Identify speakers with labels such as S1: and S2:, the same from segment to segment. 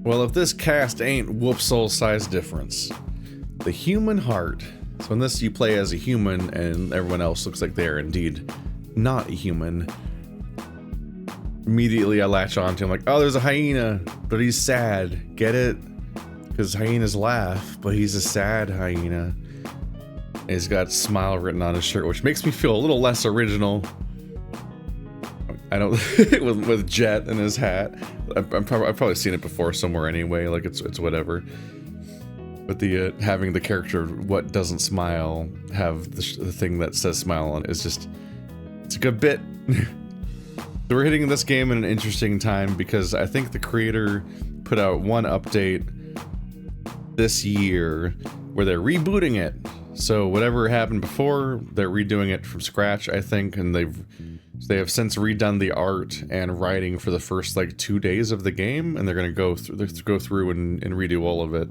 S1: Well, if this cast ain't whoop soul size difference. The human heart. So in this you play as a human and everyone else looks like they're indeed not a human. Immediately I latch on to him like, oh, there's a hyena, but he's sad. Get it? Because hyenas laugh, but he's a sad hyena. And he's got smile written on his shirt, which makes me feel a little less original. I don't with Jet and his hat. I've probably seen it before somewhere anyway. Like it's whatever. But the having the character what doesn't smile have the thing that says smile on it is just, it's a good bit. So we're hitting this game in an interesting time because I think the creator put out one update this year where they're rebooting it. So whatever happened before, they're redoing it from scratch, I think, and they have since redone the art and writing for the first like 2 days of the game, and they're gonna go through and redo all of it.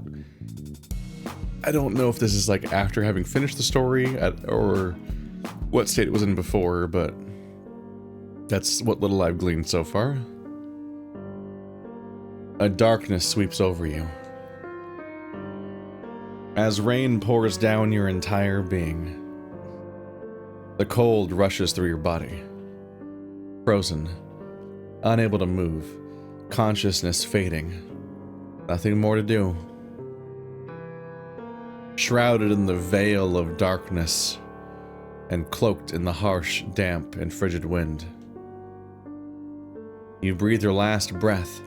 S1: I don't know if this is like after having finished the story or what state it was in before, but that's what little I've gleaned so far. A darkness sweeps over you. As rain pours down your entire being, the cold rushes through your body. Frozen, unable to move, consciousness fading, nothing more to do. Shrouded in the veil of darkness and cloaked in the harsh, damp, and frigid wind. You breathe your last breath,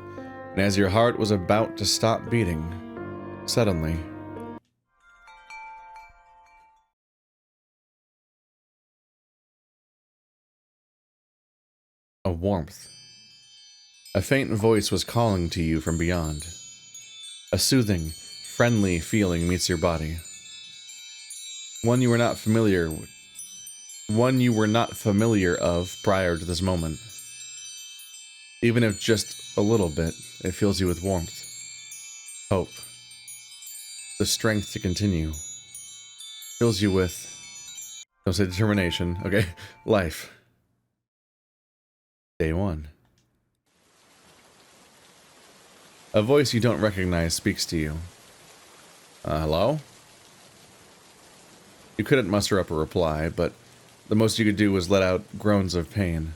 S1: and as your heart was about to stop beating, suddenly, a warmth. A faint voice was calling to you from beyond. A soothing, friendly feeling meets your body. One you were not familiar of prior to this moment. Even if just a little bit, it fills you with warmth, hope, the strength to continue. Fills you with, don't say determination, okay, life. Day one. A voice you don't recognize speaks to you. Hello? You couldn't muster up a reply, but the most you could do was let out groans of pain.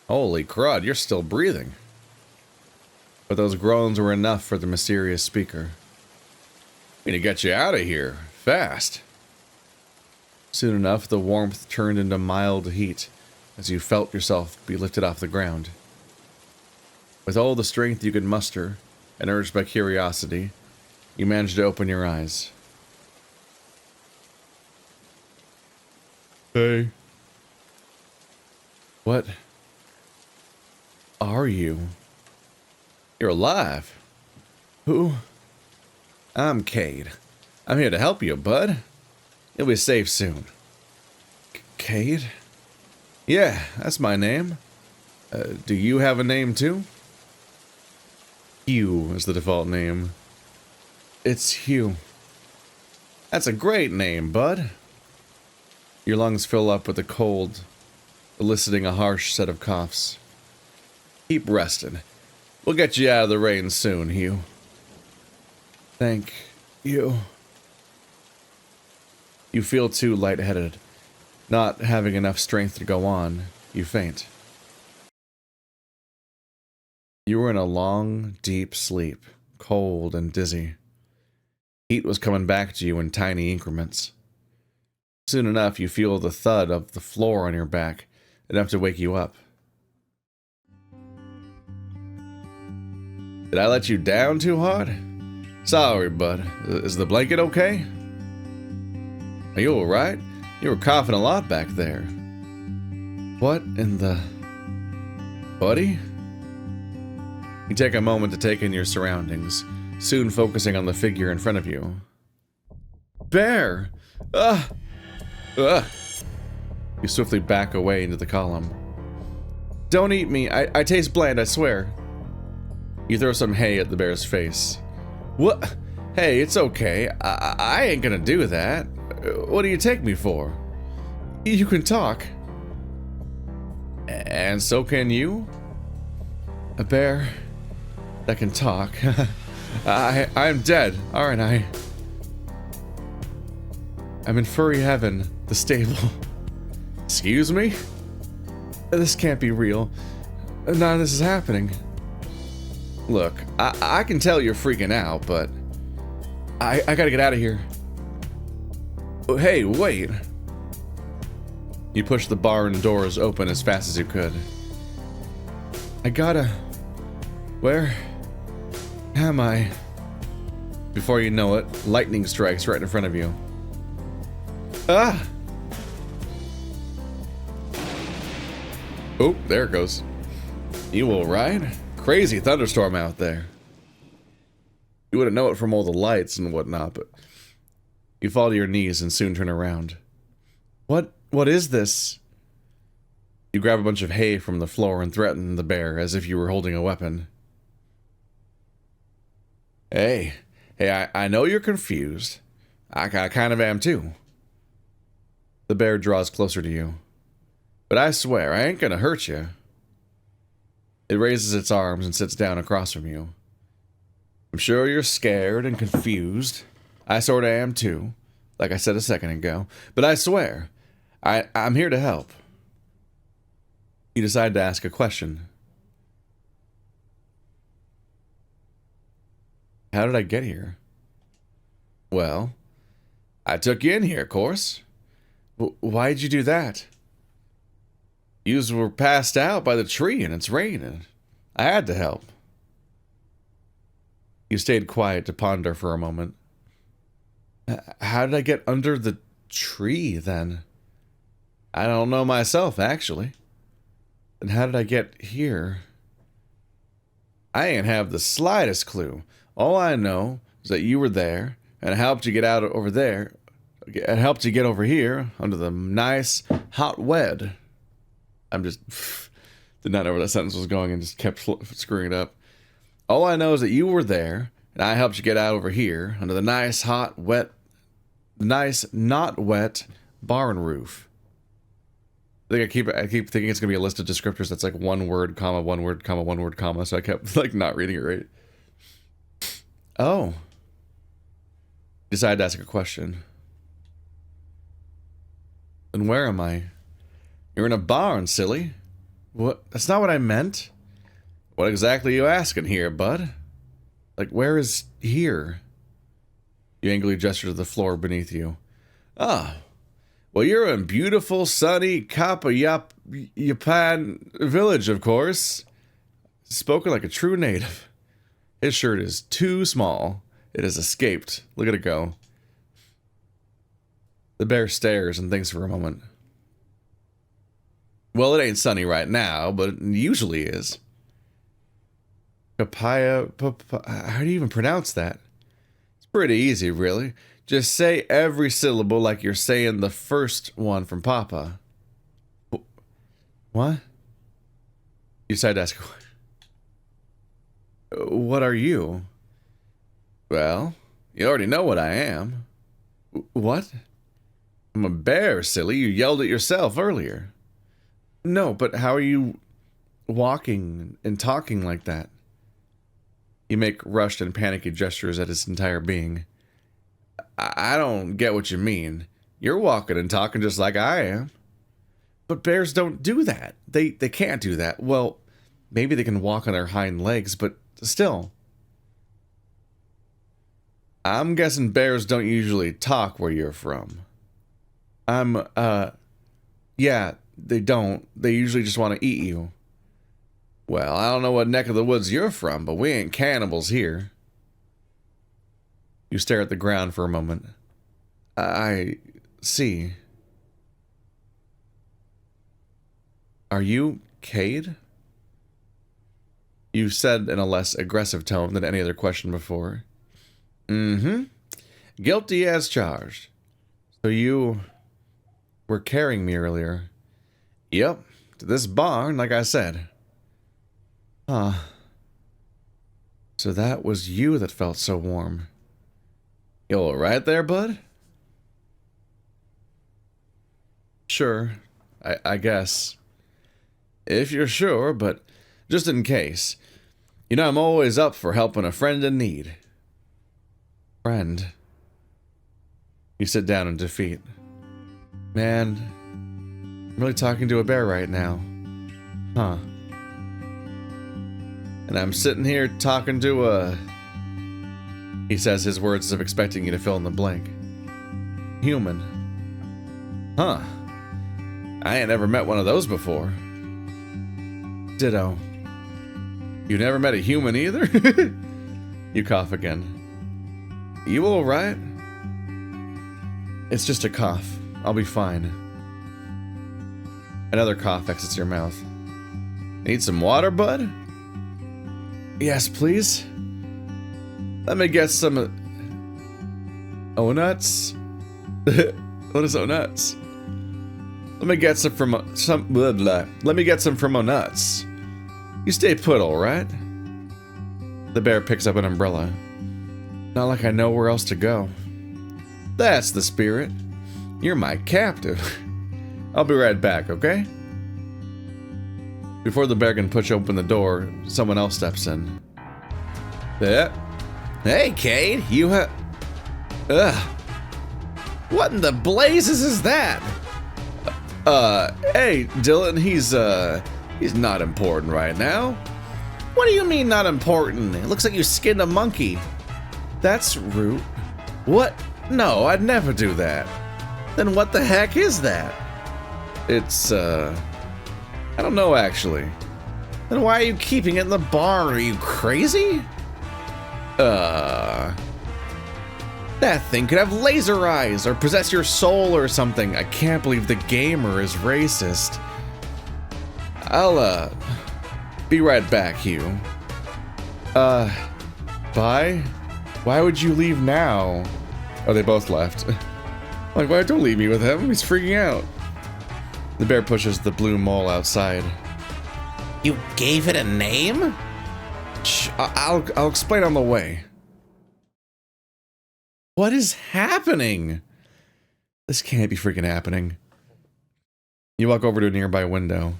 S1: Holy crud, you're still breathing. But those groans were enough for the mysterious speaker. We need to get you out of here, fast. Soon enough, the warmth turned into mild heat as you felt yourself be lifted off the ground. With all the strength you could muster, and urged by curiosity, you managed to open your eyes. Hey. What are you? You're alive. Who? I'm Cade. I'm here to help you, bud. You'll be safe soon. Cade? Yeah, that's my name. Do you have a name too? Hugh is the default name. It's Hugh. That's a great name, bud. Your lungs fill up with the cold, eliciting a harsh set of coughs. Keep resting. We'll get you out of the rain soon, Hugh. Thank you. You feel too lightheaded. Not having enough strength to go on, you faint. You were in a long, deep sleep, cold and dizzy. Heat was coming back to you in tiny increments. Soon enough, you feel the thud of the floor on your back, enough to wake you up. Did I let you down too hard? Sorry, bud. Is the blanket okay? Are you alright? You were coughing a lot back there. What in the... Buddy? You take a moment to take in your surroundings, soon focusing on the figure in front of you. Bear! Ugh! Ugh! You swiftly back away into the column. Don't eat me. I taste bland, I swear. You throw some hay at the bear's face. What? Hey, it's okay. I ain't gonna do that. What do you take me for? You can talk. And so can you? A bear that can talk. I'm dead, aren't I? I'm in furry heaven, the stable. Excuse me? This can't be real. None of this is happening. Look, I can tell you're freaking out, but I gotta get out of here. Hey, wait. You pushed the barn doors open as fast as you could. I gotta... Where am I? Before you know it, lightning strikes right in front of you. Ah! Oh, there it goes. You will ride? Crazy thunderstorm out there. You wouldn't know it from all the lights and whatnot, but you fall to your knees and soon turn around. What is this? You grab a bunch of hay from the floor and threaten the bear as if you were holding a weapon. Hey, I know you're confused. I kind of am too. The bear draws closer to you. But I swear, I ain't gonna hurt you. It raises its arms and sits down across from you. I'm sure you're scared and confused. I sorta am too, like I said a second ago. But I swear, I'm here to help. You decide to ask a question. How did I get here? Well, I took you in here, of course. Why'd you do that? Yous were passed out by the tree and it's raining. I had to help. You stayed quiet to ponder for a moment. How did I get under the tree, then? I don't know myself, actually. Then how did I get here? I ain't have the slightest clue. All I know is that you were there, and I helped you get out over there. It helped you get over here, under the nice, hot wed. I'm just... did not know where that sentence was going and just kept screwing it up. All I know is that you were there, and I helped you get out over here, under the nice, hot, wet... nice, not wet barn roof. I keep thinking it's going to be a list of descriptors that's like one word, comma, one word, comma, one word, comma, so I kept, like, not reading it right. Oh. Decided to ask a question. Then where am I? You're in a barn, silly. What? That's not what I meant. What exactly are you asking here, bud? Like, where is here? You angrily gesture to the floor beneath you. Ah. Well, you're in beautiful, sunny Yapan village, of course. Spoken like a true native. His shirt is too small. It has escaped. Look at it go. The bear stares and thinks for a moment. Well, it ain't sunny right now, but it usually is. Papaya, how do you even pronounce that? It's pretty easy, really. Just say every syllable like you're saying the first one from Papa. What? You decide to ask, what are you? Well, you already know what I am. What? I'm a bear, silly. You yelled at yourself earlier. No, but how are you walking and talking like that? You make rushed and panicky gestures at his entire being. I don't get what you mean. You're walking and talking just like I am. But bears don't do that. They can't do that. Well, maybe they can walk on their hind legs, but still. I'm guessing bears don't usually talk where you're from. Yeah, they don't. They usually just want to eat you. Well, I don't know what neck of the woods you're from, but we ain't cannibals here. You stare at the ground for a moment. I see. Are you Cade? You said in a less aggressive tone than any other question before. Mm-hmm. Guilty as charged. So you were carrying me earlier. Yep, to this barn, like I said. Huh. So that was you that felt so warm. You all right there, bud? Sure, I guess. If you're sure, but just in case. You know, I'm always up for helping a friend in need. Friend. You sit down in defeat. Man, I'm really talking to a bear right now. Huh. And I'm sitting here talking to a... He says his words as if expecting you to fill in the blank. Human. Huh. I ain't never met one of those before. Ditto. You never met a human either? You cough again. You alright? It's just a cough. I'll be fine. Another cough exits your mouth. Need some water, bud? Yes, please. Let me get some... O-nuts? What is O-nuts? Let me get some from... blah, blah. Let me get some from O-nuts. You stay put, alright? The bear picks up an umbrella. Not like I know where else to go. That's the spirit. You're my captive. I'll be right back, okay? Before the bear can push open the door, someone else steps in. Yeah. Hey, Cade, you Ugh. What in the blazes is that? Hey, Dylan, he's not important right now. What do you mean not important? It looks like you skinned a monkey. That's rude. What? No, I'd never do that. Then what the heck is that? It's, I don't know, actually. Then why are you keeping it in the barn? Are you crazy? That thing could have laser eyes or possess your soul or something. I can't believe the gamer is racist. I'll, be right back, Hugh. Bye? Why would you leave now? Oh, they both left. Like, why don't leave me with him? He's freaking out. The bear pushes the blue mole outside. You gave it a name? Shh, I'll explain on the way. What is happening? This can't be freaking happening. You walk over to a nearby window.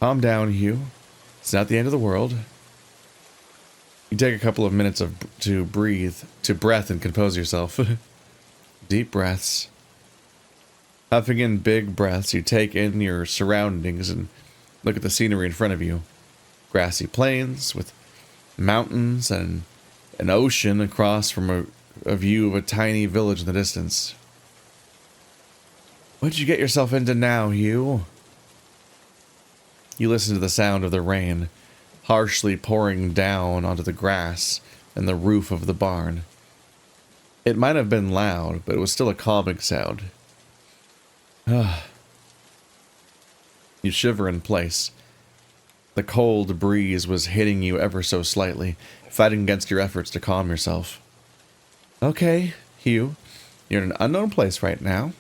S1: Calm down, Hugh. It's not the end of the world. You take a couple of minutes to breath and compose yourself. Deep breaths. Huffing in big breaths, you take in your surroundings and look at the scenery in front of you. Grassy plains with mountains and an ocean across from a view of a tiny village in the distance. What'd you get yourself into now, Hugh? You listen to the sound of the rain, harshly pouring down onto the grass and the roof of the barn. It might have been loud, but it was still a calming sound. You shiver in place. The cold breeze was hitting you ever so slightly, fighting against your efforts to calm yourself. Okay, Hugh, you're in an unknown place right now.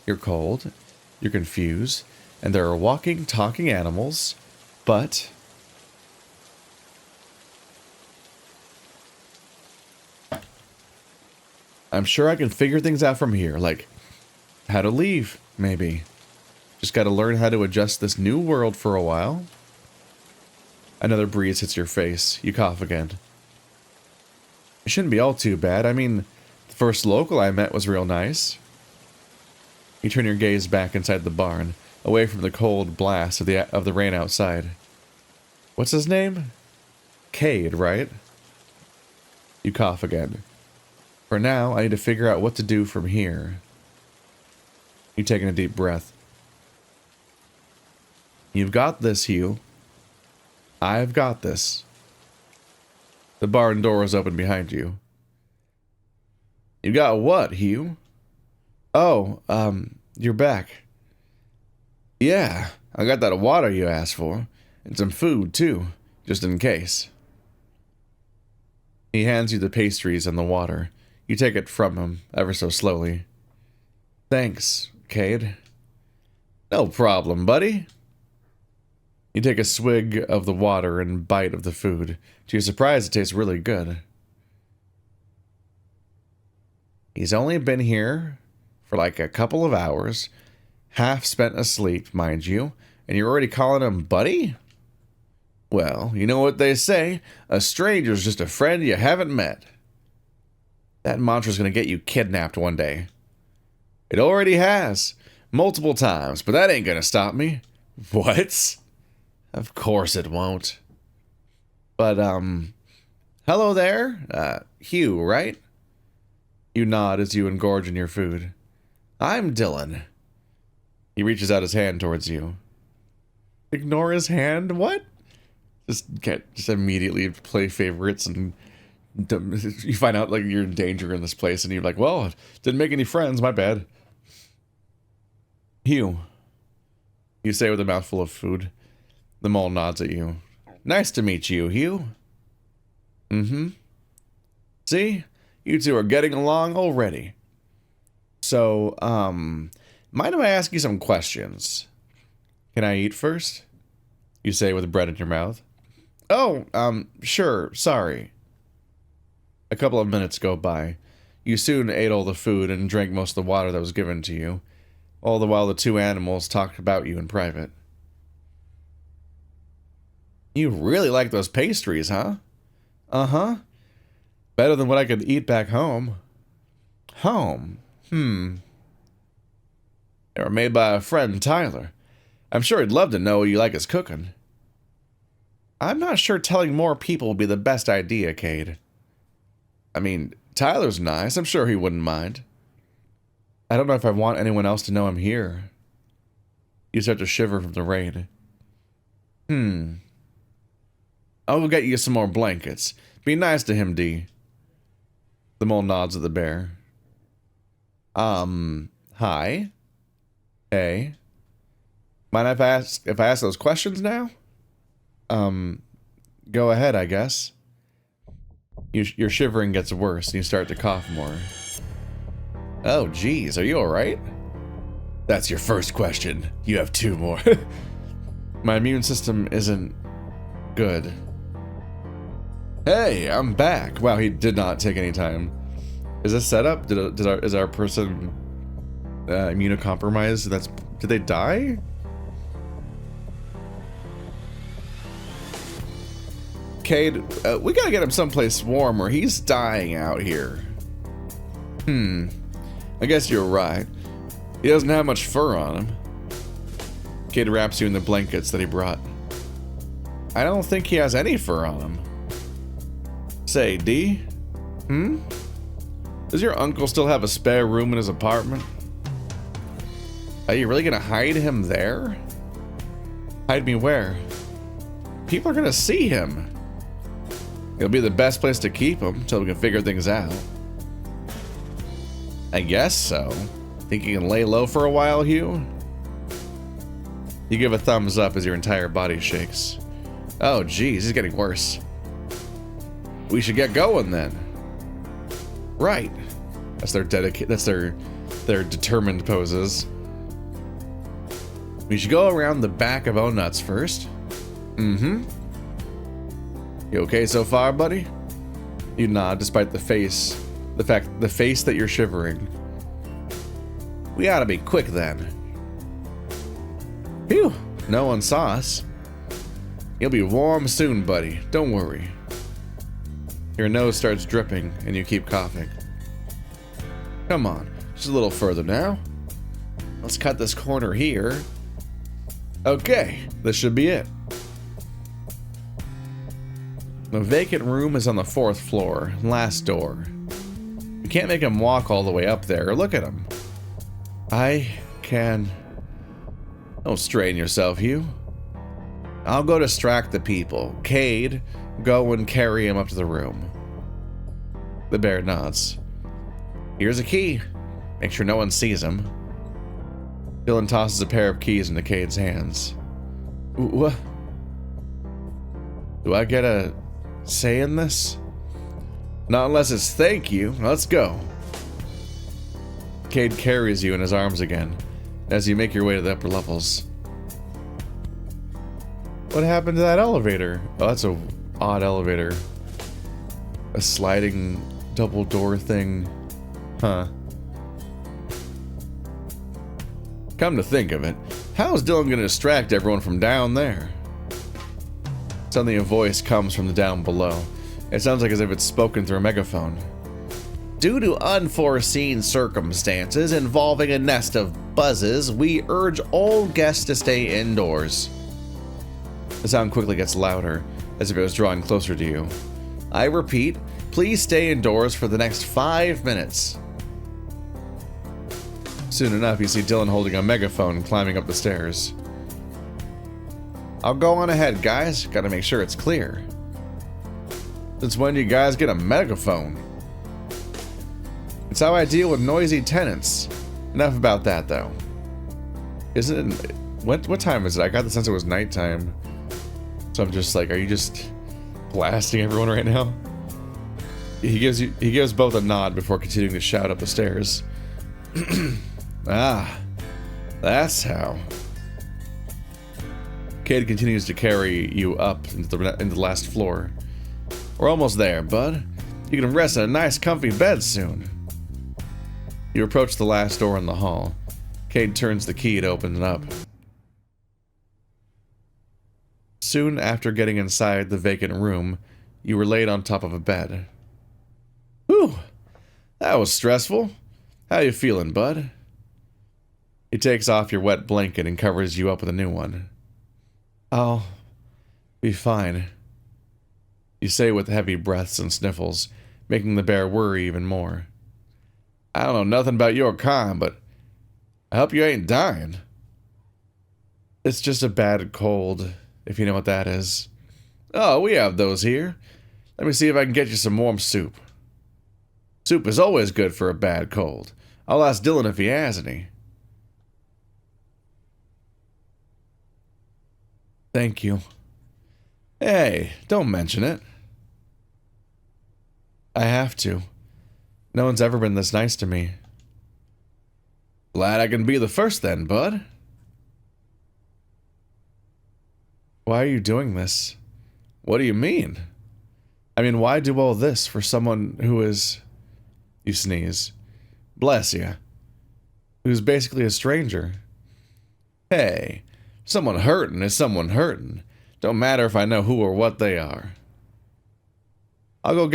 S1: You're cold, you're confused, and there are walking, talking animals, but... I'm sure I can figure things out from here, like how to leave, maybe. Just gotta learn how to adjust this new world for a while. Another breeze hits your face. You cough again. It shouldn't be all too bad. I mean, the first local I met was real nice. You turn your gaze back inside the barn, away from the cold blast of the rain outside. What's his name? Cade, right? You cough again. For now, I need to figure out what to do from here. You taking a deep breath. You've got this, Hugh. I've got this. The barn door is open behind you. You got what, Hugh? Oh, you're back. Yeah, I got that water you asked for. And some food, too, just in case. He hands you the pastries and the water. You take it from him, ever so slowly. Thanks, Cade. No problem, buddy. You take a swig of the water and bite of the food. To your surprise, it tastes really good. He's only been here for like a couple of hours, half spent asleep, mind you, and you're already calling him buddy? Well, you know what they say, a stranger's just a friend you haven't met. That mantra's gonna get you kidnapped one day. It already has, multiple times, but that ain't gonna stop me. What? Of course it won't. But, hello there, Hugh, right? You nod as you engorge in your food. I'm Dylan. He reaches out his hand towards you. Ignore his hand? What? Just immediately play favorites, and you find out like you're in danger in this place, and you're like, well, didn't make any friends, my bad. Hugh, you say with a mouthful of food. The mole nods at you. Nice to meet you, Hugh. Mm-hmm. See? You two are getting along already. So, mind if I ask you some questions? Can I eat first? You say with bread in your mouth. Oh, sure, sorry. A couple of minutes go by. You soon ate all the food and drank most of the water that was given to you. All the while the two animals talked about you in private. You really like those pastries, huh? Uh-huh. Better than what I could eat back home. Home? They were made by a friend, Tyler. I'm sure he'd love to know what you like his cooking. I'm not sure telling more people would be the best idea, Cade. I mean, Tyler's nice. I'm sure he wouldn't mind. I don't know if I want anyone else to know I'm here. You start to shiver from the rain. I'll go get you some more blankets. Be nice to him, D. The mole nods at the bear. Hi? Hey? Mind if I ask those questions now? Go ahead, I guess. Your shivering gets worse, and you start to cough more. Oh, geez, are you alright? That's your first question. You have 2 more. My immune system isn't good. Hey, I'm back. Wow, he did not take any time. Is this set up? Is our person immunocompromised? Did they die? Cade, we gotta get him someplace warmer. He's dying out here. I guess you're right. He doesn't have much fur on him. Cade wraps you in the blankets that he brought. I don't think he has any fur on him. Say, D? Does your uncle still have a spare room in his apartment? Are you really gonna hide him there? Hide me where? People are gonna see him. It'll be the best place to keep him until we can figure things out. I guess so. Think you can lay low for a while, Hugh? You give a thumbs up as your entire body shakes. Oh, geez, he's getting worse. We should get going then. Right. That's their determined poses. We should go around the back of O-Nuts first. You okay so far, buddy? You nod despite the face that you're shivering. We ought to be quick then. Phew, no one saw us. You'll be warm soon, buddy. Don't worry. Your nose starts dripping and you keep coughing. Come on, just a little further now. Let's cut this corner here. Okay, this should be it. The vacant room is on the 4th floor, last door. You can't make him walk all the way up there. Look at him. I can... Don't strain yourself, Hugh. I'll go distract the people. Cade, go and carry him up to the room. The bear nods. Here's a key. Make sure no one sees him. Dylan tosses a pair of keys into Cade's hands. What? Do I get a say in this? Not unless it's thank you. Let's go. Cade carries you in his arms again as you make your way to the upper levels. What happened to that elevator? Oh, that's a odd elevator. A sliding double door thing. Huh. Come to think of it, how is Dylan going to distract everyone from down there? Suddenly a voice comes from the down below. It sounds like as if it's spoken through a megaphone. Due to unforeseen circumstances involving a nest of buzzes, we urge all guests to stay indoors. The sound quickly gets louder, as if it was drawing closer to you. I repeat, please stay indoors for the next 5 minutes. Soon enough, you see Dylan holding a megaphone climbing up the stairs. I'll go on ahead, guys. Gotta make sure it's clear. Since when do you guys get a megaphone? It's how I deal with noisy tenants. Enough about that, though. Isn't it? What time is it? I got the sense it was nighttime. So I'm just like, are you just blasting everyone right now? He gives both a nod before continuing to shout up the stairs. Ah, that's how. Cade continues to carry you up into the last floor. We're almost there, bud. You can rest in a nice comfy bed soon. You approach the last door in the hall. Cade turns the key to open it up. Soon after getting inside the vacant room, you were laid on top of a bed. Whew, that was stressful. How you feeling, bud? He takes off your wet blanket and covers you up with a new one. I'll be fine, you say with heavy breaths and sniffles, making the bear worry even more. I don't know nothing about your kind, but I hope you ain't dying. It's just a bad cold, if you know what that is. Oh, we have those here. Let me see if I can get you some warm soup. Soup is always good for a bad cold. I'll ask Dylan if he has any. Thank you. Hey, don't mention it. I have to. No one's ever been this nice to me. Glad I can be the first then, bud. Why are you doing this? What do you mean? I mean, why do all this for someone who is... You sneeze. Bless you. Who's basically a stranger. Hey, someone hurting is someone hurting. Don't matter if I know who or what they are. I'll go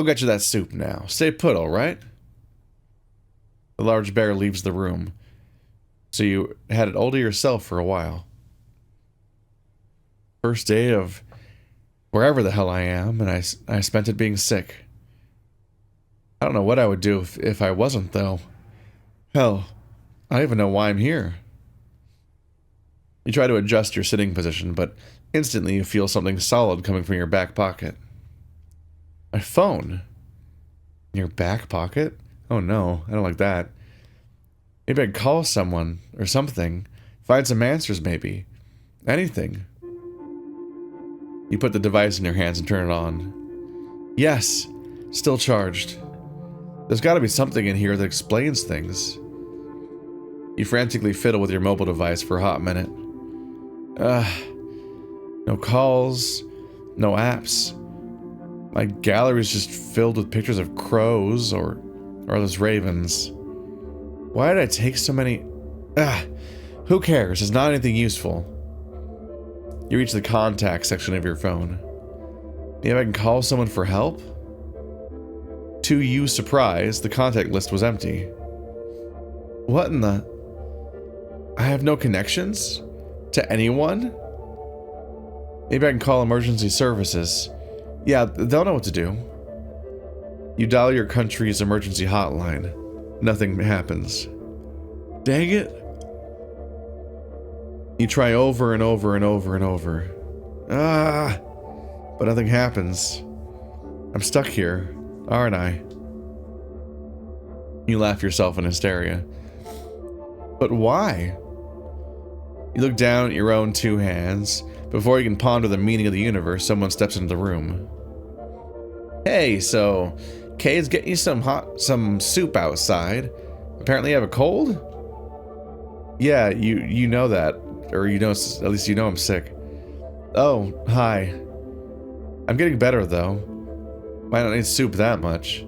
S1: get you that soup now. Stay put, all right? The large bear leaves the room. So you had it all to yourself for a while. First day of wherever the hell I am, and I spent it being sick. I don't know what I would do if I wasn't, though. Hell, I don't even know why I'm here. You try to adjust your sitting position, but instantly you feel something solid coming from your back pocket. My phone? In your back pocket? Oh no, I don't like that. Maybe I'd call someone, or something. Find some answers, maybe. Anything. You put the device in your hands and turn it on. Yes, still charged. There's gotta be something in here that explains things. You frantically fiddle with your mobile device for a hot minute. No calls, no apps. My gallery's just filled with pictures of crows or those ravens. Why did I take so many? Who cares? It's not anything useful. You reach the contact section of your phone. Maybe I can call someone for help? To your surprise, the contact list was empty. What in the... I have no connections? To anyone? Maybe I can call emergency services. Yeah, they'll know what to do. You dial your country's emergency hotline. Nothing happens. Dang it. You try over and over and over and over. But nothing happens. I'm stuck here, aren't I? You laugh yourself in hysteria. But why? You look down at your own two hands. Before you can ponder the meaning of the universe, someone steps into the room. Hey, so Cade's getting you some soup outside. Apparently you have a cold? Yeah, you know that. Or you know, at least you know I'm sick. Oh, hi. I'm getting better though. Might not need soup that much.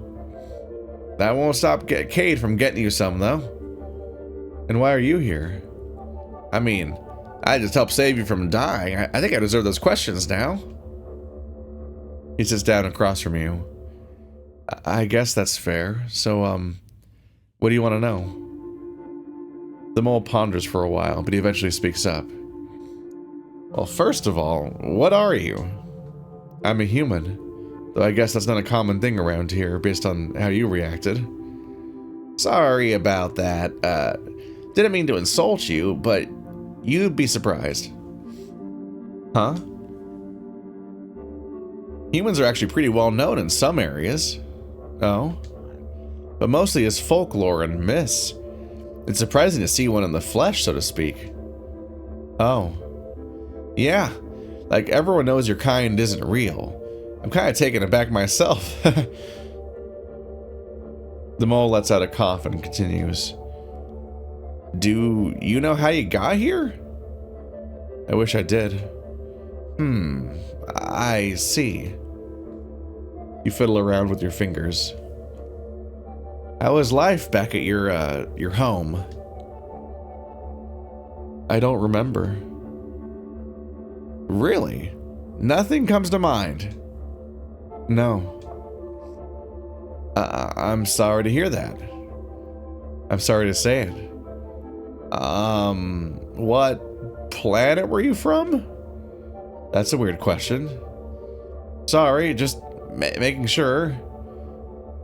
S1: That won't stop Cade from getting you some though. And why are you here? I mean, I just helped save you from dying. I think I deserve those questions now. He sits down across from you. I guess that's fair. So, what do you want to know? The mole ponders for a while, but he eventually speaks up. Well, first of all, what are you? I'm a human, though I guess that's not a common thing around here based on how you reacted. Sorry about that. Didn't mean to insult you, but you'd be surprised. Huh? Humans are actually pretty well known in some areas. Oh? But mostly as folklore and myths. It's surprising to see one in the flesh, so to speak. Oh. Yeah. Like, everyone knows your kind isn't real. I'm kind of taken aback myself. The mole lets out a cough and continues. Do you know how you got here? I wish I did. I see. You fiddle around with your fingers. How was life back at your home? I don't remember. Really? Nothing comes to mind? No. I'm sorry to hear that. I'm sorry to say it. What planet were you from? That's a weird question. Sorry, just making sure.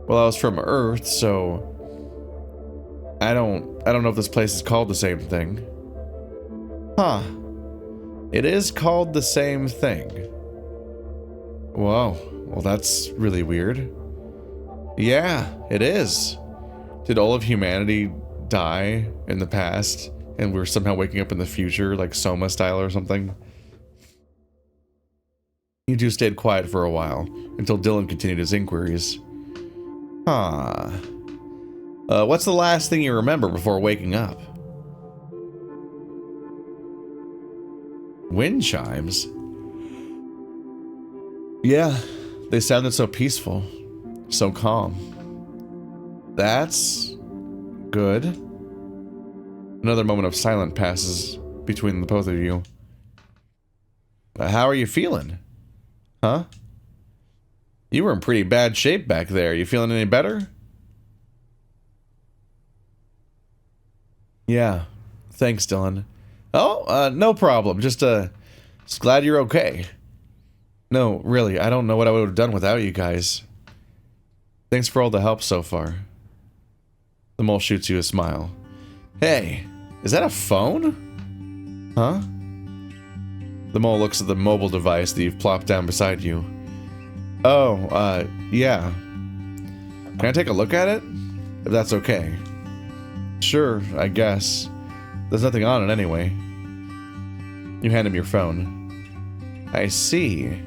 S1: Well, I was from Earth, so I don't know if this place is called the same thing. Huh. It is called the same thing. Whoa. Well, that's really weird. Yeah, it is. Did all of humanity die in the past, and we're somehow waking up in the future, like Soma style or something? You two stayed quiet for a while, until Dylan continued his inquiries. Huh. What's the last thing you remember before waking up? Wind chimes? Yeah, they sounded so peaceful, so calm. That's good. Another moment of silence passes between the both of you. How are you feeling? Huh? You were in pretty bad shape back there. You feeling any better? Yeah. Thanks, Dylan. Oh, no problem. Just glad you're okay. No, really, I don't know what I would have done without you guys. Thanks for all the help so far. The mole shoots you a smile. Hey, is that a phone? Huh? The mole looks at the mobile device that you've plopped down beside you. Oh, yeah. Can I take a look at it? If that's okay. Sure, I guess. There's nothing on it anyway. You hand him your phone. I see.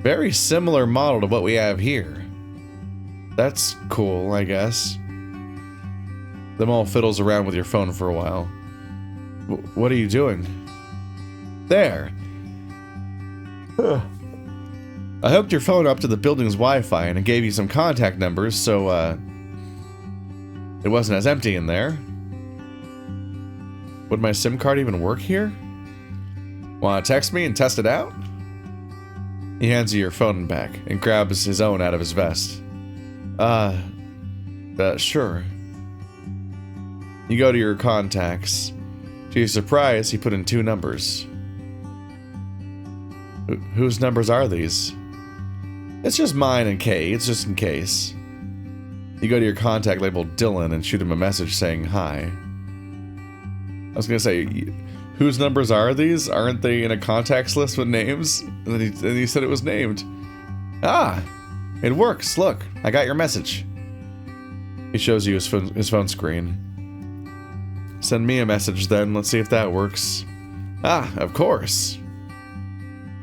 S1: Very similar model to what we have here. That's cool, I guess. The mole fiddles around with your phone for a while. What are you doing? There. I hooked your phone up to the building's Wi-Fi and it gave you some contact numbers, so, it wasn't as empty in there. Would my SIM card even work here? Wanna text me and test it out? He hands you your phone back and grabs his own out of his vest. Sure. You go to your contacts. To your surprise, he put in 2 numbers. Whose numbers are these? It's just mine and Cade's, just in case. You go to your contact labeled Dylan and shoot him a message saying hi. I was gonna say, whose numbers are these? Aren't they in a contacts list with names? And then he said it was named. Ah, it works. Look, I got your message. He shows you his phone screen. Send me a message then. Let's see if that works. Ah, of course.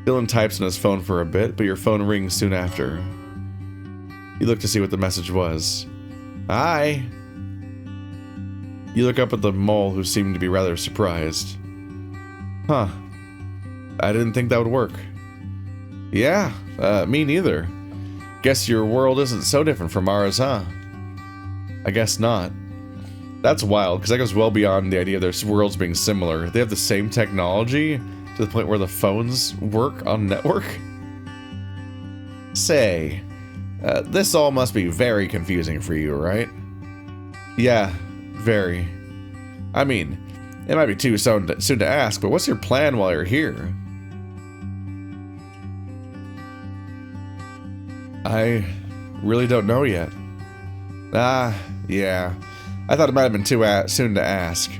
S1: Dylan types on his phone for a bit, but your phone rings soon after. You look to see what the message was. Hi. You look up at the mole, who seemed to be rather surprised. Huh. I didn't think that would work. Yeah, me neither. Guess your world isn't so different from ours, huh? I guess not. That's wild, because that goes well beyond the idea of their worlds being similar. They have the same technology to the point where the phones work on network. Say, this all must be very confusing for you, right? Yeah, very. I mean, it might be too soon to ask, but what's your plan while you're here? I really don't know yet. Yeah. I thought it might have been too soon to ask.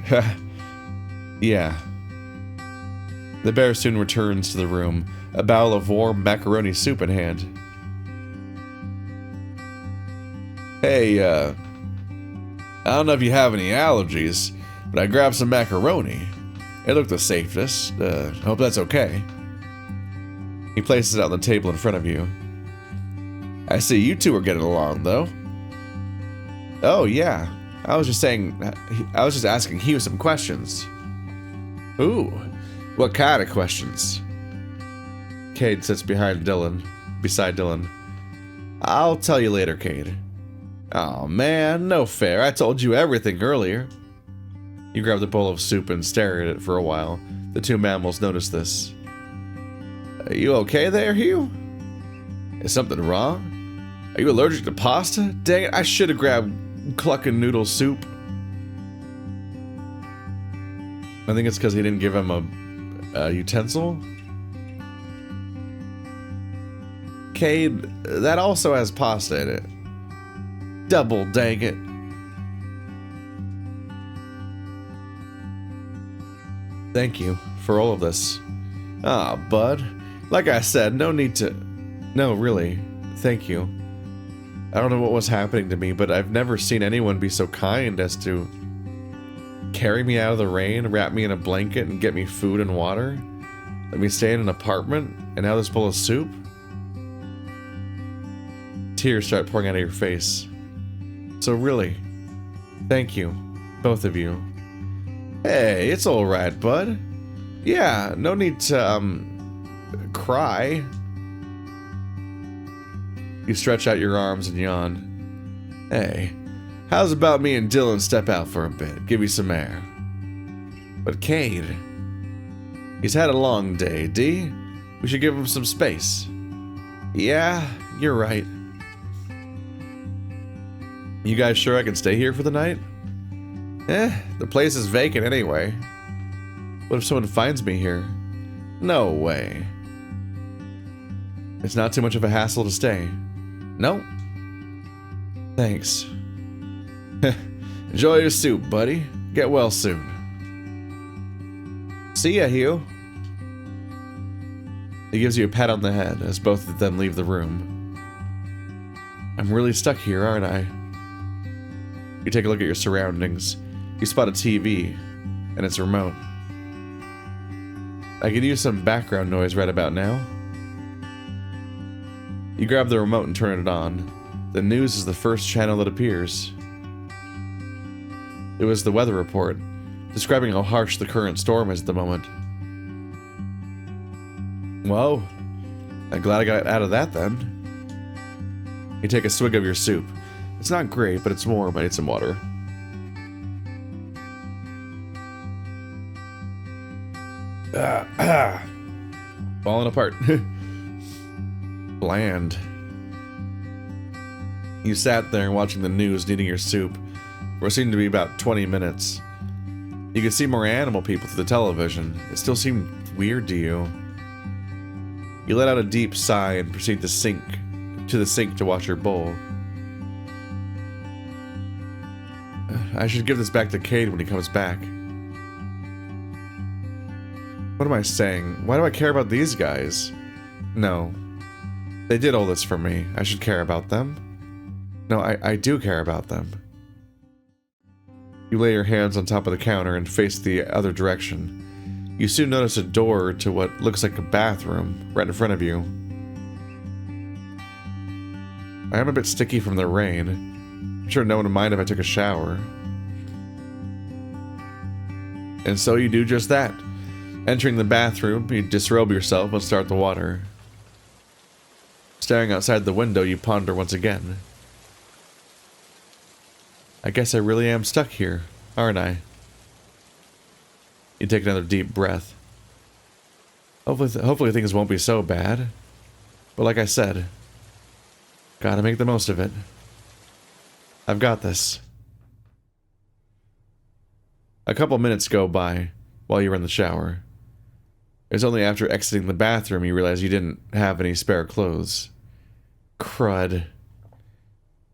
S1: Yeah. The bear soon returns to the room, a bowl of warm macaroni soup in hand. Hey, I don't know if you have any allergies, but I grabbed some macaroni. It looked the safest. Hope that's okay. He places it on the table in front of you. I see you two are getting along, though. Oh, yeah. I was just asking Hugh some questions. Ooh, what kind of questions? Cade sits beside Dylan. I'll tell you later, Cade. Oh man, no fair. I told you everything earlier. You grab the bowl of soup and stare at it for a while. The two mammals notice this. Are you okay there, Hugh? Is something wrong? Are you allergic to pasta? Dang it, I should have grabbed clucking noodle soup. I think it's because he didn't give him a utensil. Cade, that also has pasta in it. Double dang it. Thank you for all of this. Ah, bud. Like I said, no need to... No, really. Thank you. I don't know what was happening to me, but I've never seen anyone be so kind as to carry me out of the rain, wrap me in a blanket, and get me food and water. Let me stay in an apartment, and now this bowl of soup? Tears start pouring out of your face. So really, thank you, both of you. Hey, it's alright, bud. Yeah, no need to, cry. You stretch out your arms and yawn. Hey, how's about me and Dylan step out for a bit, give you some air? But Cade, he's had a long day, D. We should give him some space. Yeah, you're right. You guys sure I can stay here for the night? The place is vacant anyway. What if someone finds me here? No way. It's not too much of a hassle to stay. No. Thanks. Enjoy your soup, buddy. Get well soon. See ya, Hugh. He gives you a pat on the head as both of them leave the room. I'm really stuck here, aren't I? You take a look at your surroundings. You spot a TV and its remote. I could use some background noise right about now. You grab the remote and turn it on. The news is the first channel that appears. It was the weather report, describing how harsh the current storm is at the moment. Whoa, I'm glad I got out of that then. You take a swig of your soup. It's not great, but it's warm. I need some water. Falling apart. Bland. You sat there watching the news, eating your soup, for what seemed to be about 20 minutes. You could see more animal people through the television. It still seemed weird to you. You let out a deep sigh and proceed to the sink to wash your bowl. I should give this back to Cade when he comes back. What am I saying? Why do I care about these guys? No. They did all this for me. I should care about them. No, I do care about them. You lay your hands on top of the counter and face the other direction. You soon notice a door to what looks like a bathroom right in front of you. I am a bit sticky from the rain. I'm sure no one would mind if I took a shower. And so you do just that. Entering the bathroom, you disrobe yourself and start the water. Staring outside the window, you ponder once again. I guess I really am stuck here, aren't I? You take another deep breath. Hopefully things won't be so bad. But like I said, Gotta make the most of it. I've got this. A couple minutes go by while you're in the shower. It's only after exiting the bathroom you realize you didn't have any spare clothes. Crud.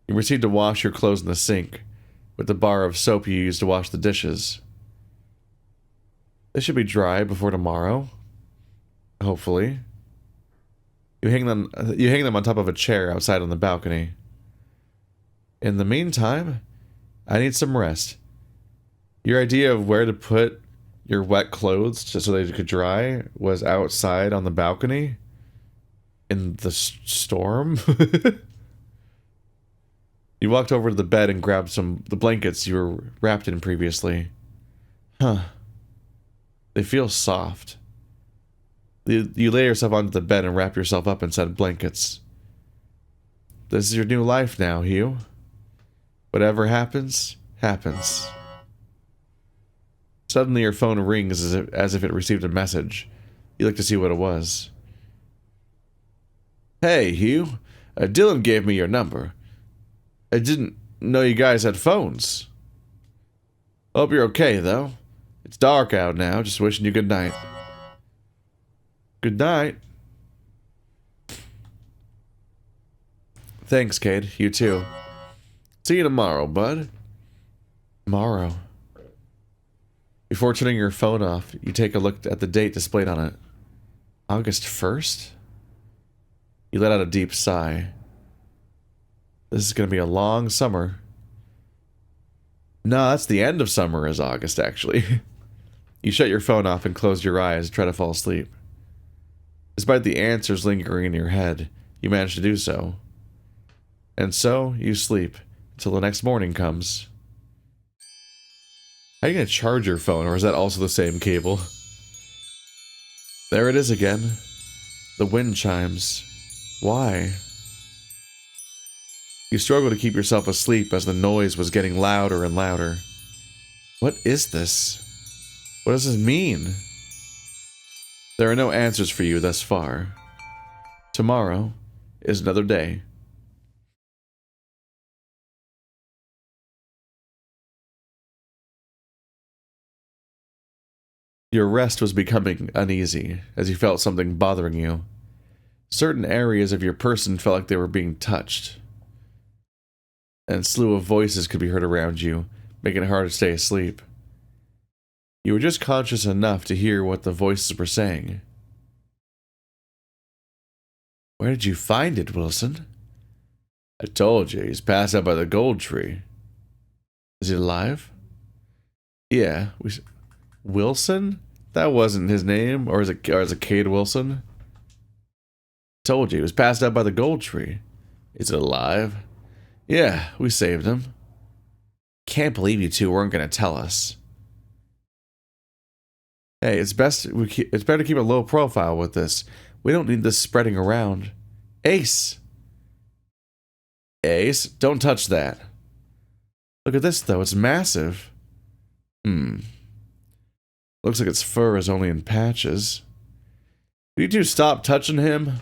S1: You proceed to wash your clothes in the sink with the bar of soap you used to wash the dishes. They should be dry before tomorrow. Hopefully. You hang them on top of a chair outside on the balcony. In the meantime, I need some rest. Your idea of where to put your wet clothes just so they could dry was outside on the balcony? In the storm? You walked over to the bed and grabbed the blankets you were wrapped in previously. Huh. They feel soft. You lay yourself onto the bed and wrap yourself up in said blankets. This is your new life now, Hugh. Whatever happens, happens. Suddenly your phone rings as if it received a message. You look to see what it was. Hey, Hugh. Dylan gave me your number. I didn't know you guys had phones. Hope you're okay, though. It's dark out now. Just wishing you good night. Good night. Thanks, Cade. You too. See you tomorrow, bud. Tomorrow. Before turning your phone off, you take a look at the date displayed on it. August 1st? You let out a deep sigh. This is going to be a long summer. No, that's the end of summer is August, actually. You shut your phone off and close your eyes and try to fall asleep. Despite the answers lingering in your head, you manage to do so. And so, you sleep until the next morning comes. How are you going to charge your phone, or is that also the same cable? There it is again. The wind chimes. Why? You struggle to keep yourself asleep as the noise was getting louder and louder. What is this? What does this mean? There are no answers for you thus far. Tomorrow is another day. Your rest was becoming uneasy as you felt something bothering you. Certain areas of your person felt like they were being touched. And a slew of voices could be heard around you, making it hard to stay asleep. You were just conscious enough to hear what the voices were saying. Where did you find it, Wilson? I told you, he's passed out by the gold tree. Is he alive? Yeah, Wilson? That wasn't his name, or is it Cade Wilson? Told you, he was passed out by the gold tree. Is it alive? Yeah, we saved him. Can't believe you two weren't going to tell us. Hey, it's better to keep a low profile with this. We don't need this spreading around. Ace! Ace, don't touch that. Look at this, though. It's massive. Looks like its fur is only in patches. Will you two stop touching him?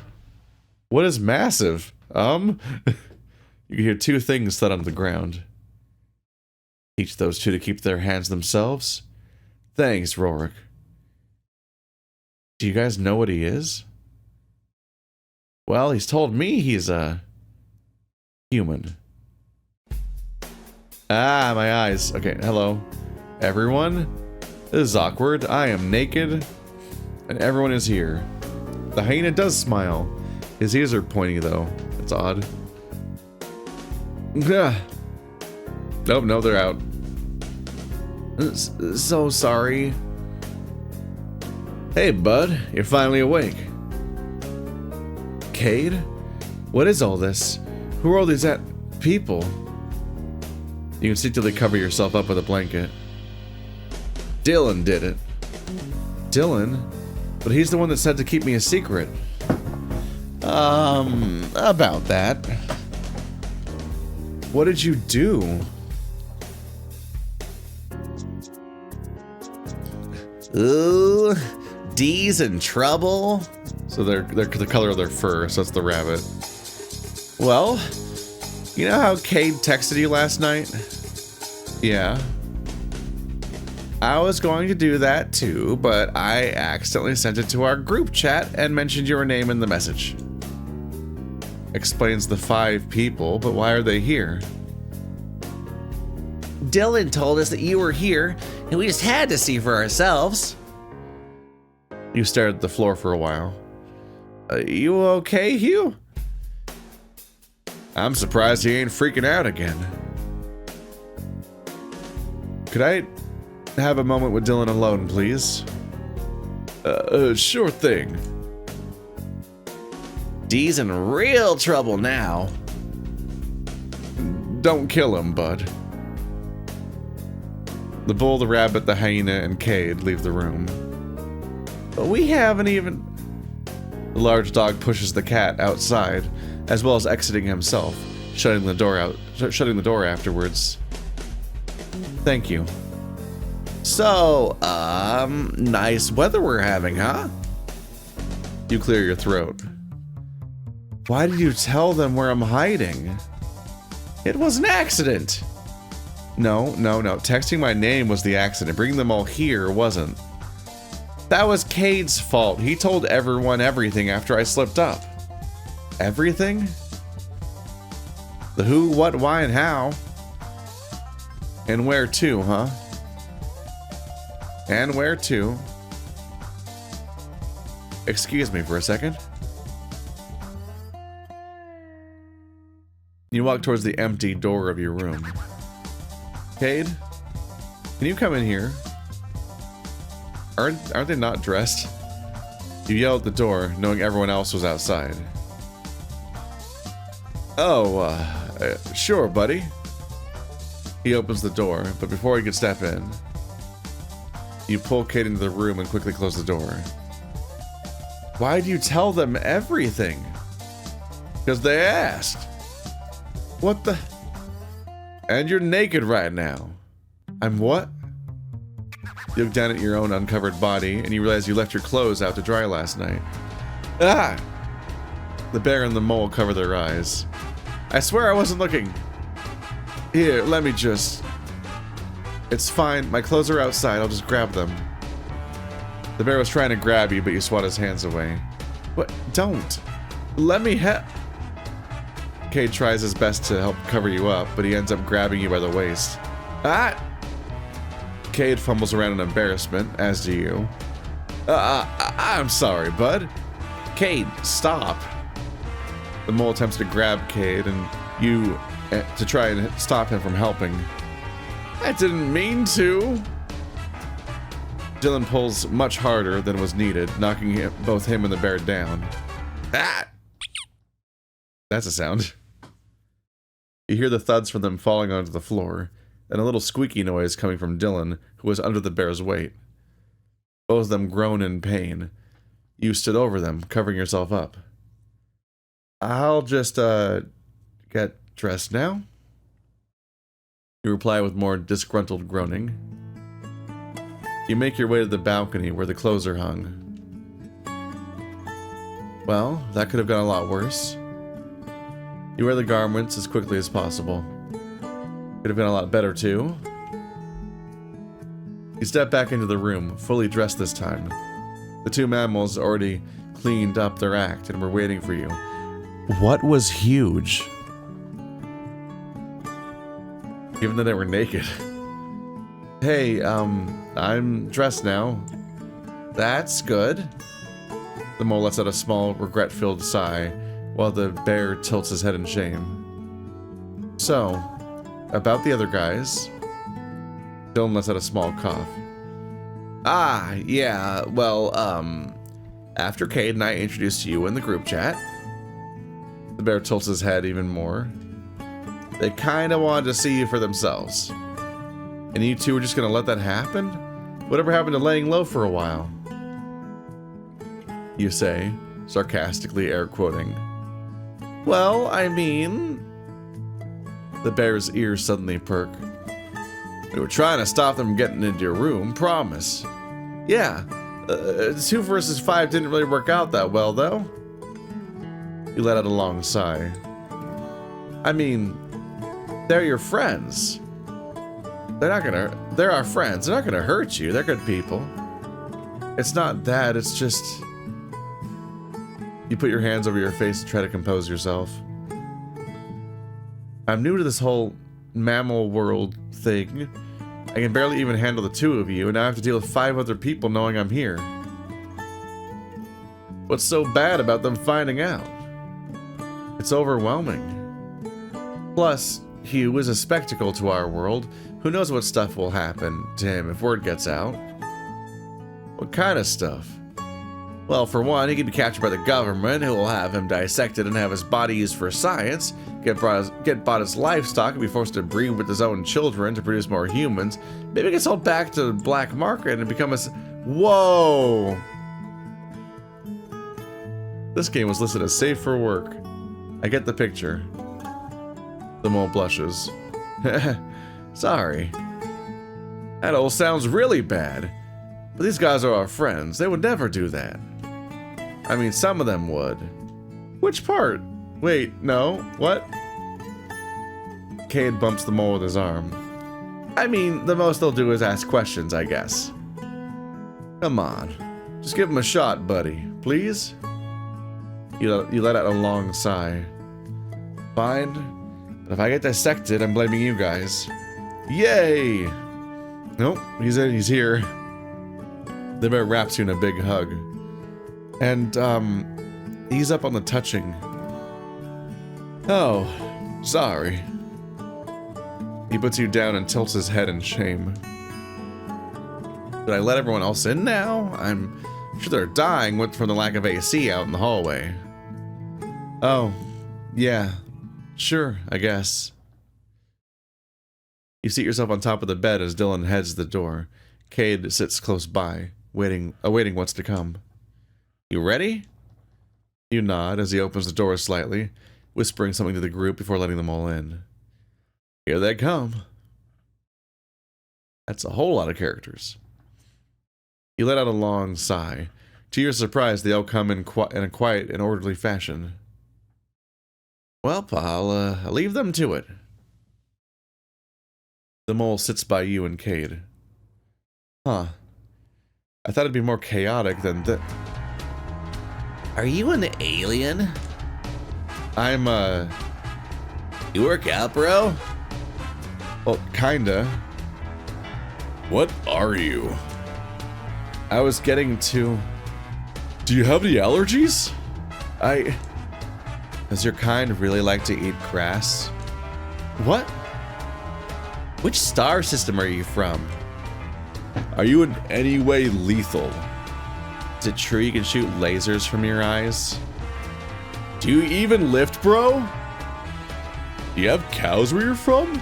S1: What is massive? You can hear two things thud on the ground. Teach those two to keep their hands themselves? Thanks, Rorik. Do you guys know what he is? Well, he's told me he's a human. Ah, my eyes. Okay, hello. Everyone? This is awkward. I am naked, and everyone is here. The hyena does smile. His ears are pointy, though. It's odd. Nope, no, they're out. So sorry. Hey, bud. You're finally awake. Cade? What is all this? Who are all these people? You instinctively cover yourself up with a blanket. Dylan did it. Dylan? But he's the one that said to keep me a secret. About that. What did you do? Ooh, D's in trouble? So they're the color of their fur, so that's the rabbit. Well, you know how Cade texted you last night? Yeah. I was going to do that too, but I accidentally sent it to our group chat and mentioned your name in the message. Explains the 5 people, but why are they here?
S2: Dylan told us that you were here, and we just had to see for ourselves.
S1: You stared at the floor for a while. You okay, Hugh? I'm surprised he ain't freaking out again. Could I have a moment with Dylan alone, please? Sure thing.
S2: Dee's in real trouble now.
S1: Don't kill him, bud. The bull, the rabbit, the hyena, and Cade leave the room. But we haven't even... The large dog pushes the cat outside, as well as exiting himself, shutting the door afterwards. Thank you.
S2: So, nice weather we're having, huh?
S1: You clear your throat. Why did you tell them where I'm hiding?
S2: It was an accident.
S1: No. Texting my name was the accident. Bringing them all here wasn't. That was Cade's fault. He told everyone everything after I slipped up. Everything? The who, what, why, and how. And where to, huh? And where to? Excuse me for a second. You walk towards the empty door of your room. Cade, can you come in here? Aren't they not dressed? You yell at the door, knowing everyone else was outside. Oh, sure, buddy. He opens the door, but before he can step in, you pull Cade into the room and quickly close the door. Why do you tell them everything? Because they asked. What the? And you're naked right now. I'm what? You look down at your own uncovered body and you realize you left your clothes out to dry last night. Ah! The bear and the mole cover their eyes. I swear I wasn't looking. Here, let me just... It's fine, my clothes are outside, I'll just grab them. The bear was trying to grab you, but you swat his hands away. What? Don't! Let me Cade tries his best to help cover you up, but he ends up grabbing you by the waist. Ah! Cade fumbles around in embarrassment, as do you. I'm sorry, bud. Cade, stop. The mole attempts to grab Cade, and you to try and stop him from helping. I didn't mean to. Dylan pulls much harder than was needed, knocking both him and the bear down. Ah! That's a sound. You hear the thuds from them falling onto the floor, and a little squeaky noise coming from Dylan, who was under the bear's weight. Both of them groan in pain. You stood over them, covering yourself up. I'll just, get dressed now. You reply with more disgruntled groaning. You make your way to the balcony where the clothes are hung. Well, that could have gone a lot worse. You wear the garments as quickly as possible. Could have been a lot better too. You step back into the room, fully dressed this time. The 2 mammals already cleaned up their act and were waiting for you. What was huge? Given that they were naked. Hey, I'm dressed now. That's good. The mole lets out a small, regret-filled sigh, while the bear tilts his head in shame. So, about the other guys. Dylan lets out a small cough. Ah, yeah, well, after Cade and I introduced you in the group chat, the bear tilts his head even more. They kinda wanted to see you for themselves. And you two were just gonna let that happen? Whatever happened to laying low for a while? You say, sarcastically air quoting. Well, I mean... The bear's ears suddenly perk. We were trying to stop them getting into your room, promise. Yeah, 2 versus 5 didn't really work out that well, though. You let out a long sigh. I mean, they're your friends. They're our friends. They're not gonna hurt you. They're good people. It's not that, it's just... You put your hands over your face and try to compose yourself. I'm new to this whole mammal world thing. I can barely even handle the two of you, and now I have to deal with 5 other people knowing I'm here. What's so bad about them finding out? It's overwhelming. Plus, Hugh is a spectacle to our world. Who knows what stuff will happen to him if word gets out? What kind of stuff? Well, for one, he could be captured by the government, who will have him dissected and have his body used for science, get bought as livestock and be forced to breed with his own children to produce more humans, maybe get sold back to the black market and become a... Whoa! This game was listed as safe for work. I get the picture. The mole blushes. Sorry. That all sounds really bad. But these guys are our friends. They would never do that. I mean, some of them would. Which part? Wait, no. What? Cade bumps the mole with his arm. I mean, the most they'll do is ask questions, I guess. Come on. Just give them a shot, buddy. Please? You let out a long sigh. Fine. But if I get dissected, I'm blaming you guys. Yay! Nope, he's here. The bear wraps you in a big hug. And, ease up on the touching. Oh, sorry. He puts you down and tilts his head in shame. Did I let everyone else in now? I'm sure they're dying from the lack of AC out in the hallway. Oh, yeah. Sure, I guess. You seat yourself on top of the bed as Dylan heads to the door. Cade sits close by, awaiting what's to come. You ready? You nod as he opens the door slightly, whispering something to the group before letting them all in. Here they come. That's a whole lot of characters. You let out a long sigh. To your surprise, they all come in a quiet and orderly fashion. Well, I'll leave them to it. The mole sits by you and Cade. Huh. I thought it'd be more chaotic than that.
S2: Are you an alien?
S1: I'm,
S2: You work out, bro?
S1: well, kinda.
S3: What are you?
S1: I was getting to...
S3: Do you have any allergies?
S1: Does your kind really like to eat grass? What?
S2: Which star system are you from?
S3: Are you in any way lethal?
S1: Is it true you can shoot lasers from your eyes?
S3: Do you even lift, bro? Do you have cows where you're from?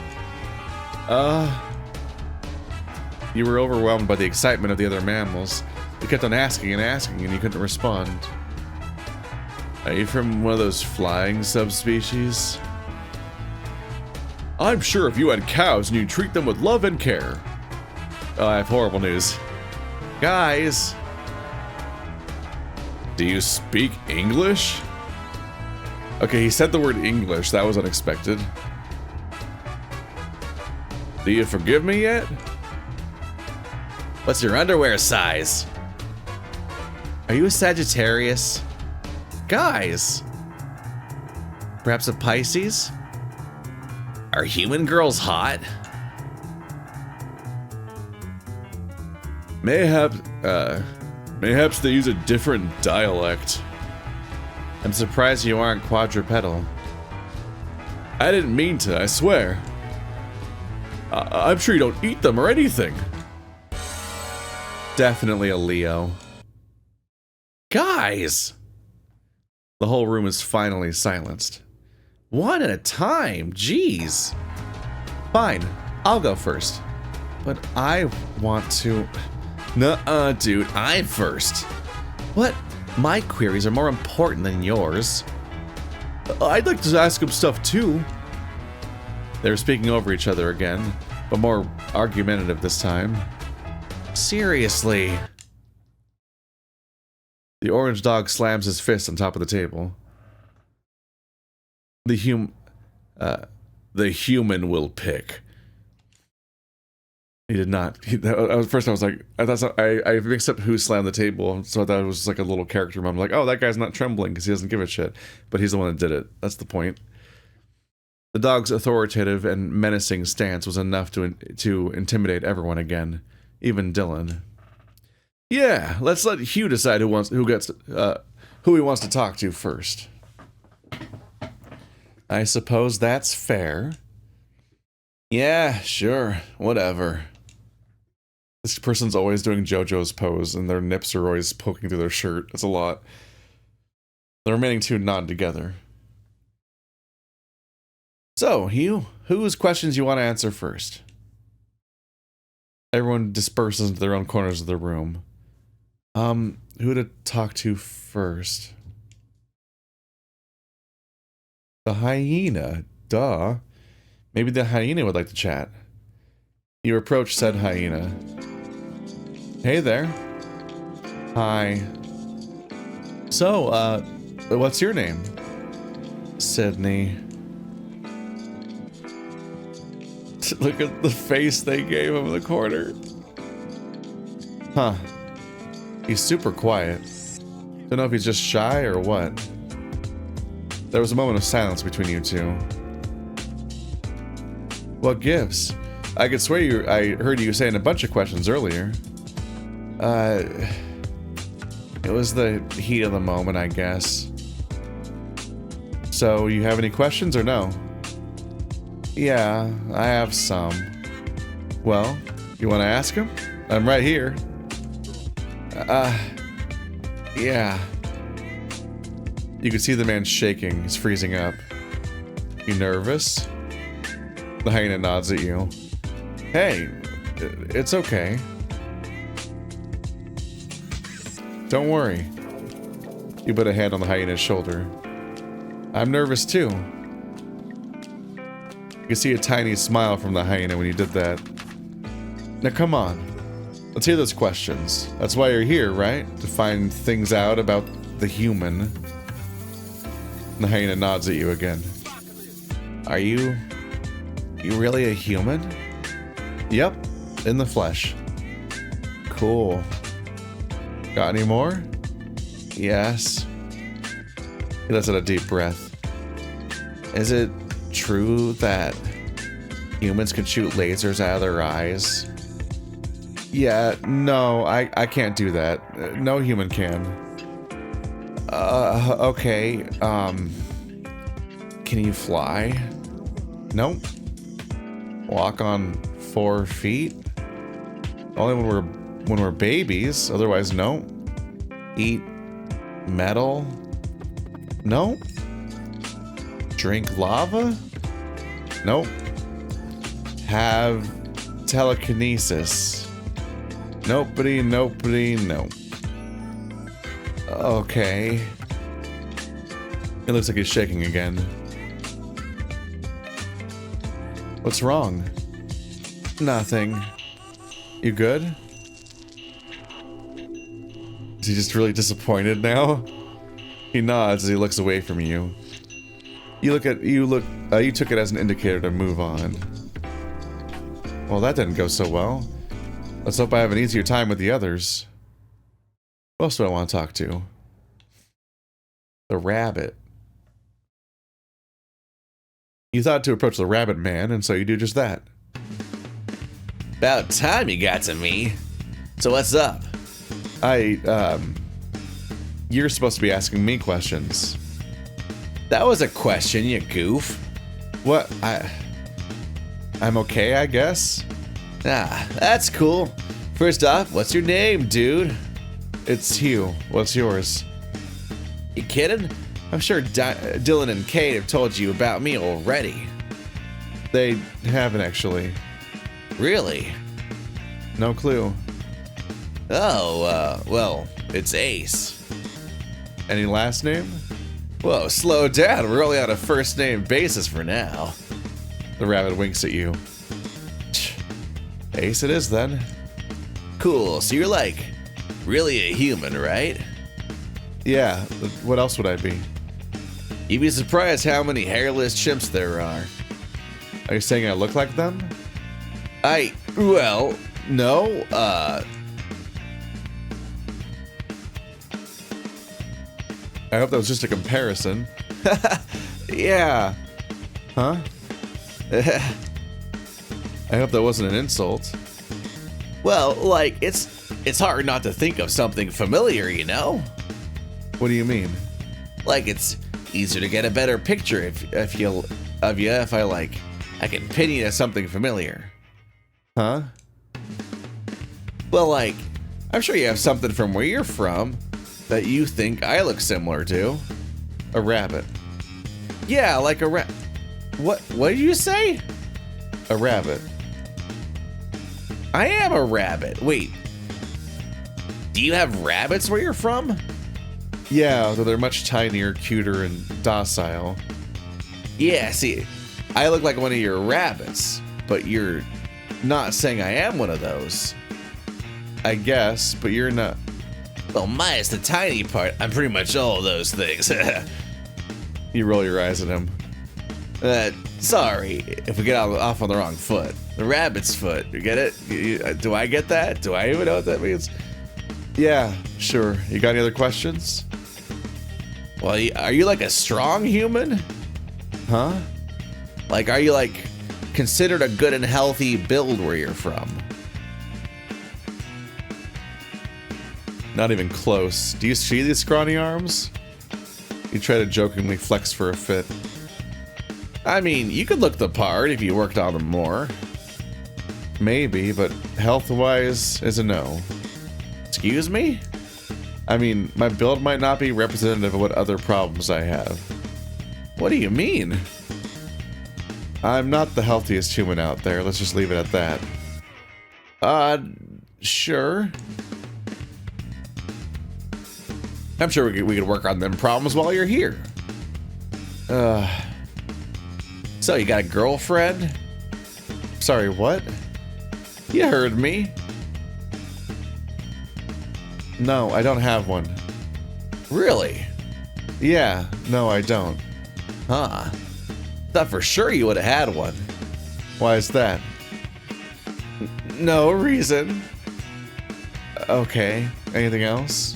S1: You were overwhelmed by the excitement of the other mammals. You kept on asking and asking, and you couldn't respond. Are you from one of those flying subspecies?
S3: I'm sure if you had cows and you treat them with love and care.
S1: Oh, I have horrible news. Guys!
S3: Do you speak English?
S1: Okay, he said the word English. That was unexpected.
S3: Do you forgive me yet?
S2: What's your underwear size?
S1: Are you a Sagittarius? Guys! Perhaps a Pisces?
S2: Are human girls hot?
S3: Mayhaps they use a different dialect.
S1: I'm surprised you aren't quadrupedal.
S3: I didn't mean to, I swear. I'm sure you don't eat them or anything.
S1: Definitely a Leo.
S2: Guys!
S1: The whole room is finally silenced.
S2: One at a time, jeez.
S1: Fine, I'll go first. But I want to...
S2: Nuh-uh, dude, I'm first. What? My queries are more important than yours.
S3: I'd like to ask him stuff too.
S1: They were speaking over each other again, but more argumentative this time.
S2: Seriously.
S1: The orange dog slams his fist on top of the table.
S3: The human will pick. He did not. First, I was like, I mixed up who slammed the table, so I thought it was like a little character moment. Like, oh, that guy's not trembling because he doesn't give a shit, but he's the one that did it. That's the point. The dog's authoritative and menacing stance was enough to intimidate everyone again, even Dylan. Yeah, let's let Hugh decide who he wants to talk to first. I suppose that's fair. Yeah, sure, whatever. This person's always doing JoJo's pose, and their nips are always poking through their shirt. It's a lot. The remaining two nod together. So, Hugh, whose questions you want to answer first? Everyone disperses into their own corners of the room. Who to talk to first? The hyena, duh. Maybe the hyena would like to chat. You approach said hyena. Hey there. Hi. So, what's your name? Sidney. Look at the face they gave him in the corner. Huh. He's super quiet. Don't know if he's just shy or what. There was a moment of silence between you two. What gives? I could swear I heard you saying a bunch of questions earlier. It was the heat of the moment, I guess. So, you have any questions or no? Yeah, I have some. Well, you want to ask him? I'm right here. Yeah. You can see the man shaking. He's freezing up. You nervous? The hyena nods at you. Hey, it's okay. Don't worry. You put a hand on the hyena's shoulder. I'm nervous too. You can see a tiny smile from the hyena when you did that. Now come on. Let's hear those questions. That's why you're here, right? To find things out about the human. The hyena nods at you again. Are you really a human? Yep, in the flesh. Cool. Got any more? Yes. He lets out a deep breath. Is it true that humans can shoot lasers out of their eyes? Yeah, no, I can't do that. No human can. Okay, can you fly? Nope. Walk on 4 feet? Only when we're babies, otherwise no. Eat metal? No. Drink lava? Nope. Have telekinesis? Nobody, no. Okay. It looks like he's shaking again. What's wrong? Nothing. You good? Is he just really disappointed now? He nods as he looks away from you. You took it as an indicator to move on. Well, that didn't go so well. Let's hope I have an easier time with the others. Who else do I want to talk to? The rabbit. You thought to approach the rabbit man, and so you do just that.
S2: About time you got to me. So what's up?
S3: You're supposed to be asking me questions.
S2: That was a question, you goof.
S3: What? I'm okay, I guess?
S2: Ah, that's cool. First off, what's your name, dude?
S3: It's Hugh. What's yours?
S2: You kidding? I'm sure Dylan and Cade have told you about me already.
S3: They haven't, actually.
S2: Really?
S3: No clue.
S2: Oh, well, it's Ace.
S3: Any last name?
S2: Whoa, slow down. We're only on a first name basis for now.
S3: The rabbit winks at you. Ace it is, then.
S2: Cool, so you're like, really a human, right?
S3: Yeah, what else would I be?
S2: You'd be surprised how many hairless chimps there are.
S3: Are you saying I look like them?
S2: Well, no,
S3: I hope that was just a comparison.
S2: yeah.
S3: Huh? I hope that wasn't an insult.
S2: Well, like, it's hard not to think of something familiar, you know?
S3: What do you mean?
S2: Like, it's easier to get a better picture if I can pin you to something familiar.
S3: Huh?
S2: Well, like, I'm sure you have something from where you're from that you think I look similar to.
S3: A rabbit.
S2: Yeah, like a What did you say?
S3: A rabbit.
S2: I am a rabbit. Wait. Do you have rabbits where you're from?
S3: Yeah, though they're much tinier, cuter, and docile.
S2: Yeah, see, I look like one of your rabbits, but you're not saying I am one of those.
S3: I guess, but you're not.
S2: Well, minus the tiny part, I'm pretty much all of those things.
S3: You roll your eyes at him.
S2: Sorry if we get off on the wrong foot. The rabbit's foot, you get it? Do I get that? Do I even know what that means?
S3: Yeah, sure. You got any other questions?
S2: Well, are you like a strong human?
S3: Huh?
S2: Like, are you like considered a good and healthy build where you're from?
S3: Not even close. Do you see these scrawny arms? You try to jokingly flex for a fit.
S2: I mean, you could look the part if you worked on them more.
S3: Maybe, but health-wise is a no.
S2: Excuse me?
S3: I mean, my build might not be representative of what other problems I have.
S2: What do you mean?
S3: I'm not the healthiest human out there, let's just leave it at that.
S2: Sure. I'm sure we could work on them problems while you're here. So you got a girlfriend?
S3: Sorry, what?
S2: You heard me.
S3: No, I don't have one.
S2: Really?
S3: Yeah, no, I don't.
S2: Huh. Thought for sure you would have had one.
S3: Why is that?
S2: No reason.
S3: Okay, anything else?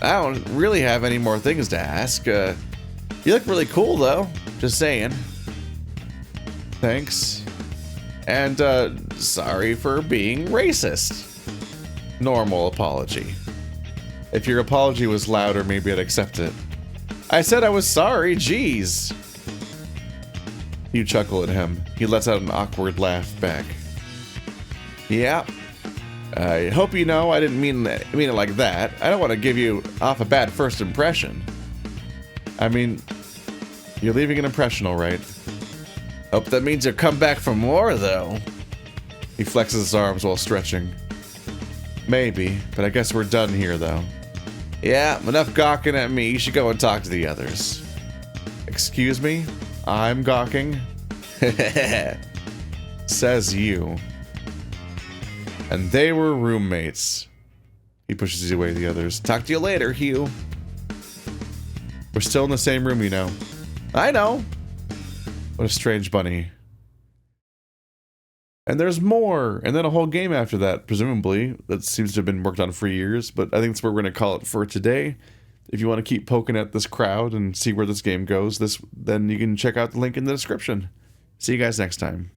S2: I don't really have any more things to ask. You look really cool, though. Just saying.
S3: Thanks.
S2: And, sorry for being racist. Normal apology.
S3: If your apology was louder, maybe I'd accept it.
S2: I said I was sorry, jeez.
S3: You chuckle at him. He lets out an awkward laugh back.
S2: Yeah.
S3: I hope you know I didn't mean it like that. I don't want to give you off a bad first impression. I mean, you're leaving an impression, all right.
S2: Hope that means you'll come back for more, though.
S3: He flexes his arms while stretching. Maybe, but I guess we're done here, though.
S2: Yeah, enough gawking at me. You should go and talk to the others.
S3: Excuse me? I'm gawking? Says you. And they were roommates. He pushes away the others.
S2: Talk to you later, Hugh.
S3: We're still in the same room, you know.
S2: I know.
S3: What a strange bunny. And there's more, and then a whole game after that, presumably. That seems to have been worked on for years, but I think that's what we're going to call it for today. If you want to keep poking at this crowd and see where this game goes, then you can check out the link in the description. See you guys next time.